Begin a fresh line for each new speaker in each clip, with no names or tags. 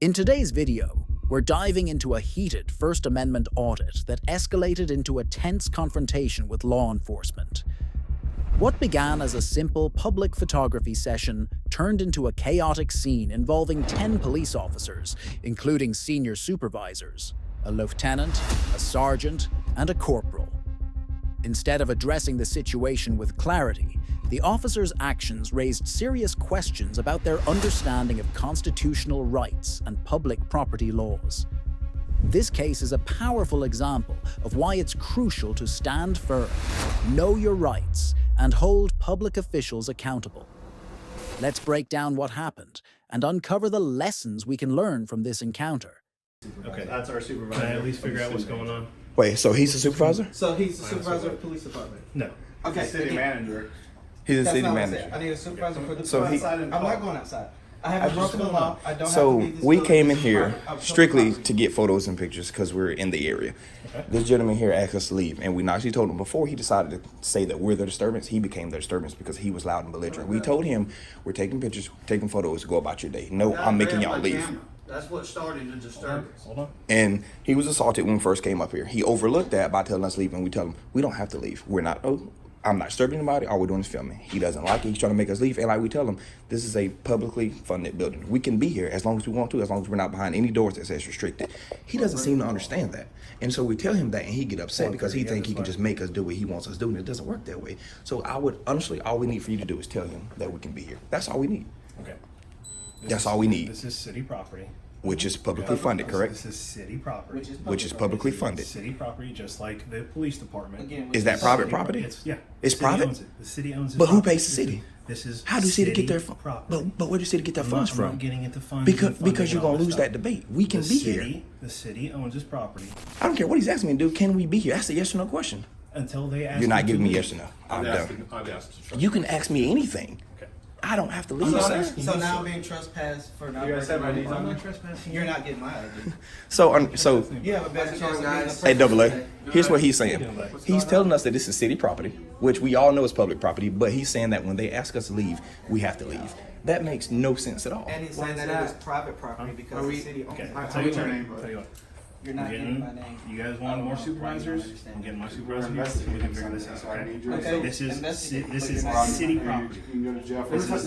In today's video, we're diving into a heated First Amendment audit that escalated into a tense confrontation with law enforcement. What began as a simple public photography session turned into a chaotic scene involving 10 police officers, including senior supervisors, a lieutenant, a sergeant, and a corporal. Instead of addressing the situation with clarity, the officers' actions raised serious questions about their understanding of constitutional rights and public property laws. This case is a powerful example of why it's crucial to stand firm, know your rights, and hold public officials accountable. Let's break down what happened and uncover the lessons we can learn from this encounter.
Okay, that's our supervisor. Can I at least figure out what's going on?
Wait, so he's the supervisor?
So he's the supervisor of the police department?
No.
Okay.
City manager.
He's the
That's
city
not what I
manager.
said. I need a supervisor for the
So
police. I'm not going outside. I haven't broken the law. I don't
So
have to leave this
we
building.
came in
This is
here
private. I'm public
strictly
property.
to get photos and pictures because we're in the area.
Okay.
This gentleman here asked us to leave, and we actually told him before he decided to say that we're the disturbance, he became the disturbance because he was loud and belligerent. We told him, we're taking pictures, taking photos, go about your day. No, I'm making y'all leave.
That's what started the disturbance.
Hold on.
And he was assaulted when we first came up here. He overlooked that by telling us to leave, and we tell him, we don't have to leave. We're not, I'm not disturbing anybody. All we're doing is filming. He doesn't like it. He's trying to make us leave. And like we tell him, this is a publicly funded building. We can be here as long as we want to, as long as we're not behind any doors that says restricted. He doesn't seem to understand that. And so we tell him that, and he get upset because he think he can just make us do what he wants us to do, and it doesn't work that way. So I would, honestly, all we need for you to do is tell him that we can be here. That's all we need,
Okay.
That's all we need.
This is city property.
which is publicly funded, correct?
This is city property.
Which is publicly funded.
City property, just like the police department.
Again,
Is that private property?
It's, yeah.
It's
The city
private?
owns it. The city owns it.
But who pays the city?
This is
How do city get their
city
funds?
property.
But where do city get their
I'm
funds
not
from?
getting into funds.
Because you're gonna lose that debate. We can be here.
The city owns this property
I don't care what he's asking me to do. Can we be here? That's a yes or no question.
until they ask.
You're not
you
giving
to
me
leave.
yes or no. I'm done.
I've asked to
You can ask me anything.
Okay.
I don't have to leave,
So,
sir.
so now I'm being trespassed for not
You guys have
breaking the
IDs
law.
on you?
Trespassing.
You're not getting my ID.
So
You have a better chance of being a
hey, double A.
person.
Here's what he's saying. He's telling us that this is city property, which we all know is public property, but he's saying that when they ask us to leave, we have to leave. That makes no sense at all.
And he's saying that it is private property because the city owns
Okay.
it.
I'll tell you
What's your
what.
name, bud?
Tell you what.
You're not getting my name.
You guys want more supervisors? I'm getting my supervisor here, so we can figure this out. Okay.
Okay.
This is
Investigate.
this is city property.
You can go to jail for this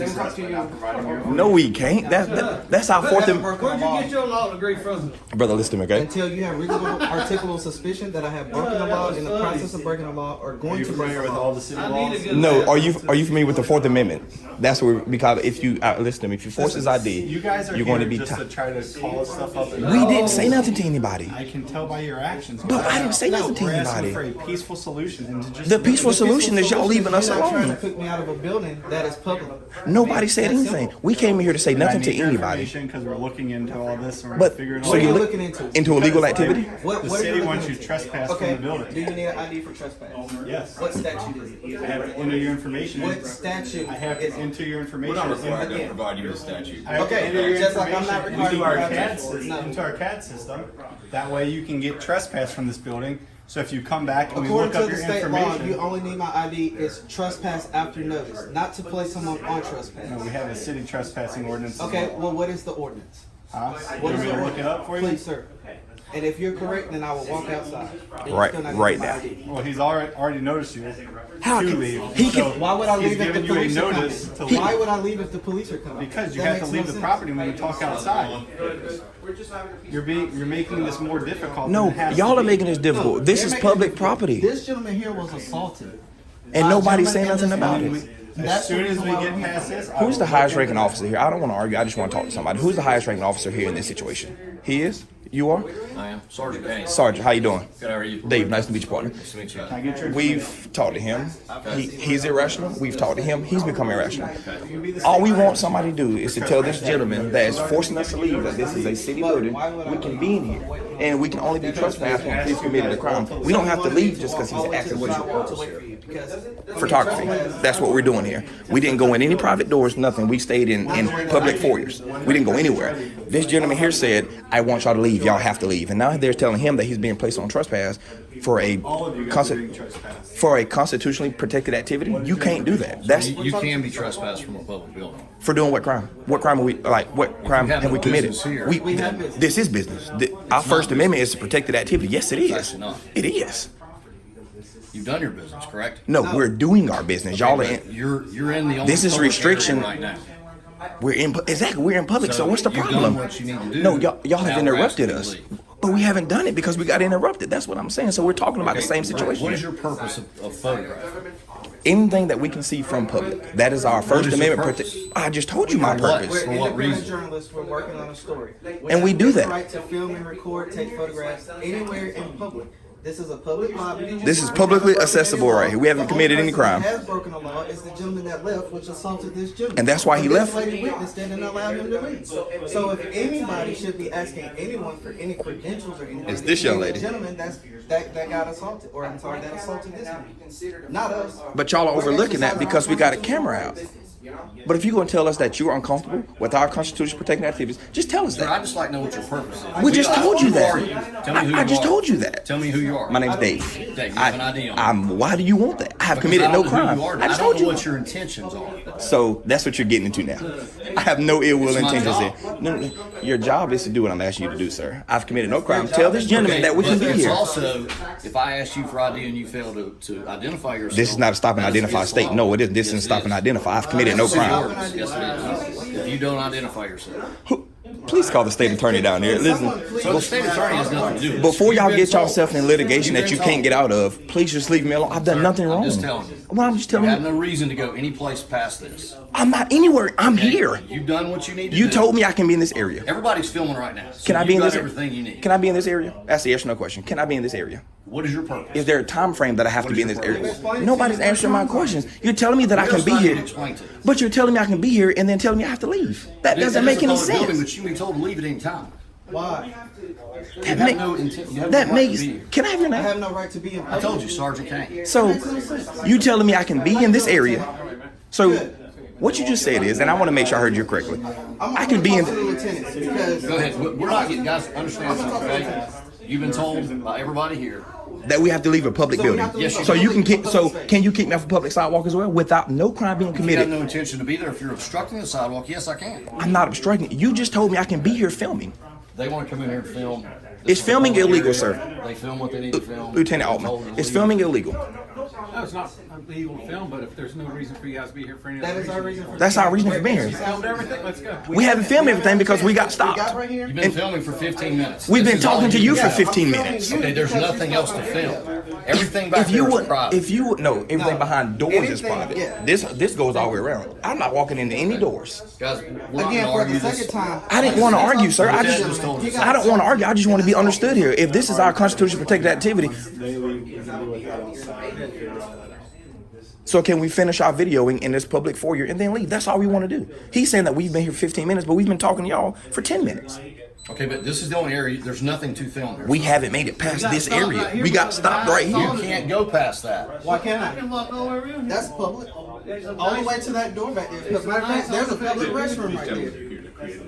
not providing your.
No, we can't. That's our fourth.
Where'd
Where'd you get your law degree from?
Brother, listen to me, okay?
Until you have reasonable articulable suspicion that I have broken the law, in the process of breaking the law, or
Are
going
you
to break
familiar
the
with
law.
all the city
I need
laws?
a good.
No, are you familiar with the Fourth Amendment? That's where because if you listen to me, if you force his ID,
You guys are
you're going to
here
be.
just to try to call us stuff up.
We didn't say nothing to anybody.
I can tell by your actions.
No, I didn't say nothing to
We're asking
anybody.
for a peaceful solution and to just.
The peaceful solution is y'all leaving us
You're not trying to
alone.
put me out of a building that is public.
Nobody said anything. We came in here to say nothing to anybody.
Because we're looking into all this and we're
But
figuring
so
What are
you
you
look
looking into?
into illegal activity?
What
The
are you
city
looking
wants you
into?
trespassed
Okay.
from the building.
Do you need an ID for trespass?
Yes.
What statute is it?
I have to enter your information. in.
What statute
I have
is
to
it?
enter your information.
Again.
Provide you a statute.
I have to enter
Okay,
your
just like I'm
information
not required
into
to
our
provide
CAD
that.
system.
No.
Into our CAD system. That way you can get trespassed from this building. So if you come back and we
According
look
to
up
the
your
state law,
information,
you only need my ID is trespass after notice, not to place someone on
no,
trespass.
we have a city trespassing ordinance. as
Okay,
well.
well, what is the ordinance?
Huh?
What
You
is
want me
the
to look it up for you?
Please, sir. And if you're correct, then I will walk outside. And you
Right-
still not
right
getting my
now.
ID.
Well, he's already noticed you
How
to
can-
leave.
he
So
can-
Why would I
he's
leave if the
giving you a
police are
notice
coming?
to leave.
Why would I leave if the police are coming?
Because you
That
have to
makes
leave
no
the
sense.
property when we talk outside. You're making this more difficult.
No,
than it has
y'all
to
are
be.
making this difficult. This
They're
is
making
public
it-
property,
This gentleman here was assaulted.
and nobody's saying
Gentlemen in
nothing
this
about it.
As soon as we get past this, I
Who's
will
the highest
look
ranking
into
officer here? I don't want to argue. I just want to talk to somebody. Who's the highest ranking officer here in this situation? He is? You are?
I am Sergeant Kenny.
Sergeant, how you doing?
Good, how are you?
Dave, nice to meet you, partner.
Nice to meet you.
Can I get your
We've talked to him. He's irrational. We've talked to him. He's become irrational. All we want somebody to do is to tell this gentleman that is forcing us to leave that this is a city building. We can be in here. And we can only be trespassed when he's committed a crime. We don't have to leave just because he's acting with you.
because
Photography. That's what we're doing here. We didn't go in any private doors, nothing. We stayed in public foyers. We didn't go anywhere. This gentleman here said, I want y'all to leave. Y'all have to leave. And now they're telling him that he's being placed on trespass for a
All of you guys are being trespassed.
for a constitutionally protected activity. You can't do that. That's
You can be trespassed from a public building.
for doing what crime? What crime are we like? What crime
have
have we
no
committed?
business here.
We have business.
This is business. Our First Amendment is a protected activity. Yes, it is.
actually not.
It is.
You've done your business, correct?
No, we're doing our business. Y'all are
But
in.
you're in the only
This is
public
restriction.
area right now.
We're in. Exactly. We're in public. So what's the
you've
problem?
done what you need to do.
No, y'all
Now
have
we're
interrupted
asking
us.
you to leave.
But we haven't done it because we got interrupted. That's what I'm saying. So we're talking about the same situation.
What is your purpose of photograph?
Anything that we can see from public. That is our First
is your
Amendment.
purpose?
I just told you my
For what?
purpose.
For
We're
what
independent
reason?
journalists. We're working on a story.
And we do
have the
that.
right to film and record, take photographs anywhere in public. This is a public lobby.
This is publicly accessible right here. We haven't committed any crime.
The only person who has broken the law is the gentleman that left, which assaulted this gentleman.
And that's why he left?
This lady witnessed it and allowed him to leave. So if anybody should be asking anyone for any credentials or anything,
It's this young lady.
gentleman that got assaulted, or I'm sorry, that assaulted this man, not us.
But y'all are overlooking that because we got a camera out. But if you're going to tell us that you're uncomfortable with our Constitution protecting activities, just tell us
Sir, I
that.
just like to know what your purpose is.
We just told you
Who
that.
are you? Tell me who you
I just
are.
told you that.
Tell me who you are.
My name's Dave.
Dave, you have an ID on you.
Why do you want that? I have
Because
committed
I
no
don't know who
crime.
you are.
I just
don't
told
know
you.
what your intentions are.
So that's what you're getting into now. I have no ill will
It's my
intentions
job.
there. No, your job is to do what I'm asking you to do, sir. I've committed no crime. Tell this gentleman that we can
but
be
it's
here.
also, if I ask you for ID and you fail to identify yourself.
This is not a stop and
that is
identify
against the
state.
law.
No, it isn't. This
Yes,
isn't stop and
is.
identify. I've committed no
This is
crime.
yours. Yes, it is. If you don't identify yourself.
Please call the state attorney down here. Listen,
So the state attorney has nothing to do with this.
before y'all
You've
get
been
yourself
told.
in litigation
You've
that
been
you can't
told.
get out of, please just leave me alone. I've done nothing wrong.
I'm just telling you.
Well, I'm just
You
telling
have
you.
no reason to go any place past this.
I'm not anywhere. I'm here.
You've done what you need to do.
You told me I can be in this area.
Everybody's filming right now. So
Can I be
you've
in
got
this?
everything you need.
Can I be in this area? That's the yes or no question. Can I be in this area?
What is your purpose?
Is there a time frame that I have to
What
be in
is
this
your
area?
purpose?
Nobody's answering my questions. You're telling me that I
What
can
else
be
do I need to
here,
explain to you?
but you're telling me I can be here and then telling me I have to leave. That doesn't make any
It's a public building,
sense.
But you can be told to leave at any time.
Why?
You
That,
have
make-
no intent. You have
that
no right
makes.
to be here.
Can I have your
I have
name?
no right to be in
I
public.
told you, Sergeant Kane.
So, you telling me I can be in this area? So, what you just said is, and I want to make sure I heard you correctly. I can be in.
to the lieutenants because
Go ahead. We're not getting, guys, understand something, okay? You've been told by everybody here.
That we have to leave a public
So we
building.
have to leave a
So you can
public
keep. So
space.
can you keep me off a public sidewalk as well without no crime being
You have
committed?
no intention to be there. If you're obstructing the sidewalk, yes, I can.
I'm not obstructing. You just told me I can be here filming.
They want to come in here and film.
Is filming illegal, sir?
They film what they need to film.
Lieutenant
They're told
Altman,
to
is
leave.
filming illegal?
No, it's not illegal to film, but if there's no reason for you guys to be here for any other
that is
reason.
our reason for
That's our reason for being
You
here.
filmed everything, let's go.
We haven't filmed everything because we got stopped.
got right here.
You've been filming for 15 minutes.
We've
This
been
is all
talking to you for
do.
15
filming
minutes.
you.
Okay, there's nothing else to film. Everything back
If you
there is
would,
private.
if you would, no, everything
No.
behind doors is
Anything,
private.
yeah.
This goes all the way around. I'm not walking into any doors.
Guys, we're not
Again,
gonna
for
argue
the
this.
second time.
I didn't want to argue, sir. I
Lieutenant
just,
just told us.
I don't want to argue. I just want to be understood here. If this is our constitution protected activity,
They leave, you can do it outside.
so can we finish our videoing in this public foyer and then leave? That's all we want to do. He's saying that we've been here 15 minutes, but we've been talking to y'all for 10 minutes.
Okay, but this is the only area, there's nothing to film here.
We haven't made it past this area. We got stopped right
You
here.
can't go past that.
Why can't I? That's public. All the way to that door back there. Because matter of fact, there's a public restroom right there.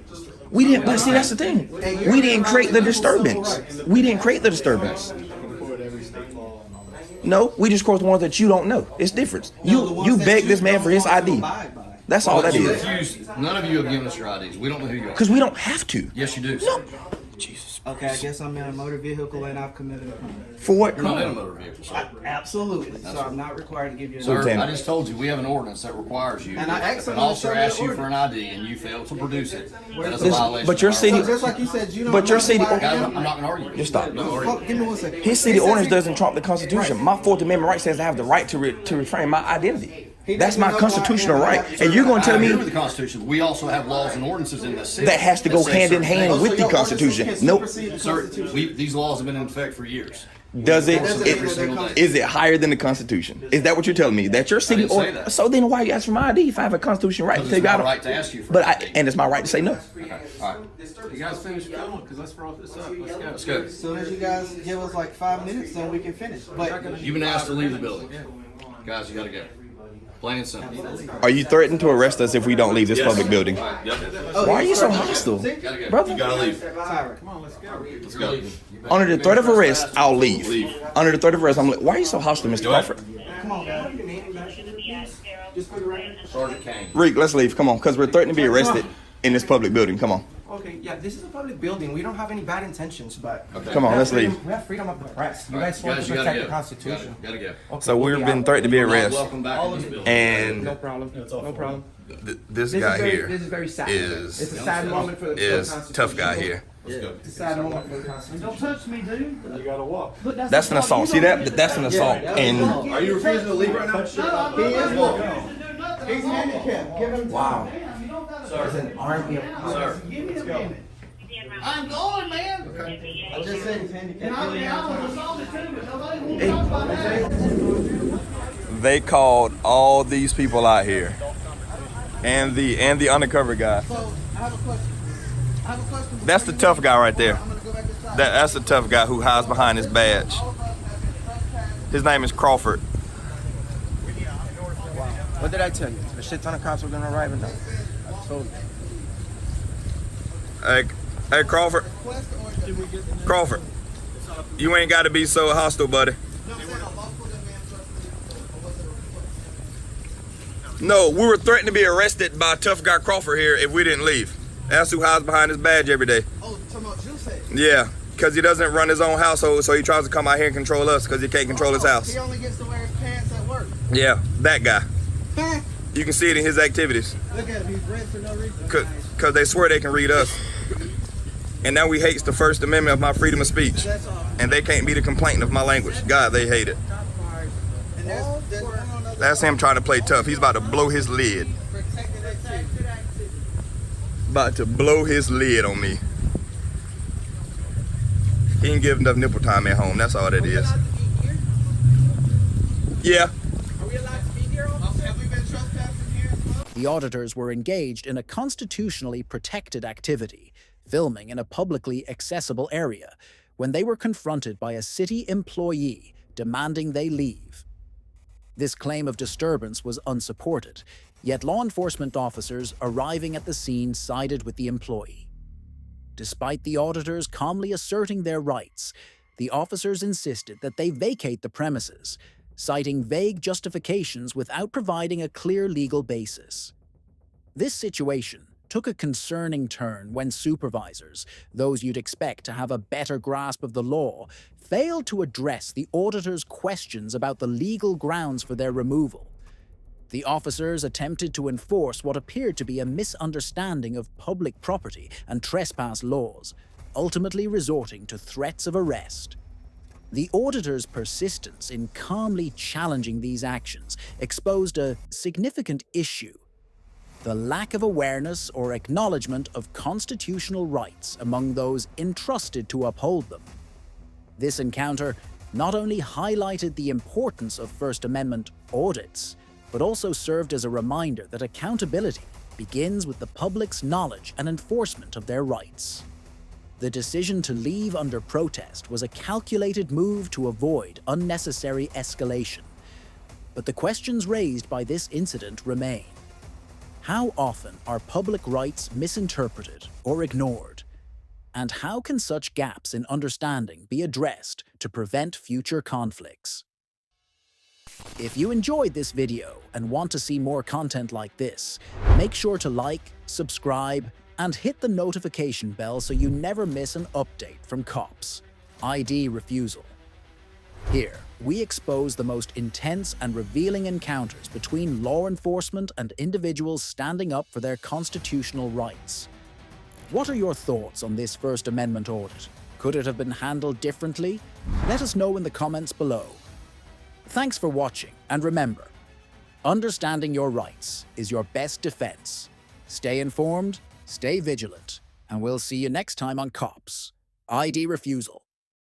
We didn't, but see, that's the thing. We didn't create the disturbance. We didn't create the disturbance. No, we just quote the ones that you don't know. It's different. You begged this man for his ID. That's all that
You
is.
refused. None of you have given us your IDs. We don't know who you are.
Because we don't have to.
Yes, you do.
No. Jesus.
Okay, I guess I'm in a motor vehicle and I've committed a crime.
For what
You're not in a
crime?
motor vehicle, sir.
Absolutely. So I'm not required to give you an
Sir,
Lieutenant.
I just told you, we have an ordinance that requires you.
And I asked
If
them
an
to
officer
show me
asks
the
you for an ID and you fail to produce it, that is a
This-
violation.
but your
of our
city-
So just like you said, you know.
But your city-
Guys, I'm not gonna argue.
Just stop.
No
Well,
arguing.
give me 1 second.
His city
It says
ordinance
he-
doesn't trump the Constitution. My Fourth Amendment right says I have the right to refrain my identity. That's my constitutional right. And you're going to
I
tell
agree
me
with the Constitution. We also have laws and ordinances in this city.
that has to go
say
hand in
certain
hand
things.
with the
your ordinance
Constitution.
can
Nope.
supersede the
Sir,
Constitution.
these laws have been in effect for years.
Does it?
Doesn't
Every
mean
single
that
day.
Is it higher than the Constitution? Is that what you're telling me? That your city
didn't say
ordinance?
that.
So then why you ask for my ID if I have a constitutional right to
Because
take
it's my
out?
right to ask you for
But
an ID.
and it's my right to say no.
Okay, all right,
You guys finish filming, because let's wrap this up. Let's go.
let's go.
As soon as you guys give us like 5 minutes, then we can finish. But
You've been asked to leave the building. Guys, you gotta go. Plain and simple.
Are you threatening to arrest us if we don't leave this public building?
Yep.
Why are you so hostile,
Gotta go.
brother?
You gotta leave.
Come on, let's go.
Let's go.
Under the threat of arrest, I'll leave.
Leave.
Under the threat of arrest, why are you so hostile, Mr.
Go ahead.
Crawford?
Come on, guys. Just for the record.
Sergeant Kane.
Reek, let's leave. Come on, because we're threatening to be arrested in this public building. Come on.
Okay, yeah, this is a public building. We don't have any bad intentions, but
Come on, let's leave.
we have freedom of the press. You guys want
Guys,
to
you gotta
protect
go.
the Constitution.
Gotta go.
Okay,
So we've been threatened to be
Not
arrested.
welcome back in this building.
And
No problem. No problem.
this guy here
This is very sad.
is-
It's a sad moment for the
is
Constitution.
tough guy here.
Let's go.
It's a sad moment for the Constitution.
Don't touch me, dude. You gotta walk.
That's an assault. See that? That's an assault. And
Are you refusing to leave right now?
He is walking. He's handicapped. Give him
wow.
There's an army of
Sir.
Give me a minute. I'm going, man.
I just said he's handicapped.
I was assaulted too, but nobody wants to talk about that.
they called all these people out here, and the undercover guy.
So, I have a question.
That's the tough guy right there. That's the tough guy who hides behind his badge. His name is Crawford.
What did I tell you? A shit ton of cops were gonna arrive and I told you.
Hey, Crawford. Crawford, you ain't got to be so hostile, buddy. No, we were threatened to be arrested by tough guy Crawford here if we didn't leave. That's who hides behind his badge every day.
Oh, talking about Juice?
Yeah, because he doesn't run his own household, so he tries to come out here and control us because he can't control his house.
He only gets to wear his pants at work.
Yeah, that guy. You can see it in his activities.
Look at him, he's red for no reason.
Because they swear they can read us. And now he hates the First Amendment of my freedom of speech.
That's all.
And they can't be the complaint of my language. God, they hate it.
And there's one other
That's him trying to play tough. He's about to blow his lid.
protected activity.
About to blow his lid on me. He ain't give enough nipple time at home. That's all that is. Yeah.
Are we allowed to be here? Have we been trespassing here?
The auditors were engaged in a constitutionally protected activity, filming in a publicly accessible area, when they were confronted by a city employee demanding they leave. This claim of disturbance was unsupported, yet law enforcement officers arriving at the scene sided with the employee. Despite the auditors calmly asserting their rights, the officers insisted that they vacate the premises, citing vague justifications without providing a clear legal basis. This situation took a concerning turn when supervisors, those you'd expect to have a better grasp of the law, failed to address the auditors' questions about the legal grounds for their removal. The officers attempted to enforce what appeared to be a misunderstanding of public property and trespass laws, ultimately resorting to threats of arrest. The auditors' persistence in calmly challenging these actions exposed a significant issue: the lack of awareness or acknowledgement of constitutional rights among those entrusted to uphold them. This encounter not only highlighted the importance of First Amendment audits, but also served as a reminder that accountability begins with the public's knowledge and enforcement of their rights. The decision to leave under protest was a calculated move to avoid unnecessary escalation. But the questions raised by this incident remain. How often are public rights misinterpreted or ignored? And how can such gaps in understanding be addressed to prevent future conflicts? If you enjoyed this video and want to see more content like this, make sure to like, subscribe, and hit the notification bell so you never miss an update from COPS, ID Refusal. Here, we expose the most intense and revealing encounters between law enforcement and individuals standing up for their constitutional rights. What are your thoughts on this First Amendment audit? Could it have been handled differently? Let us know in the comments below. Thanks for watching, and remember, understanding your rights is your best defense. Stay informed, stay vigilant, and we'll see you next time on COPS, ID Refusal.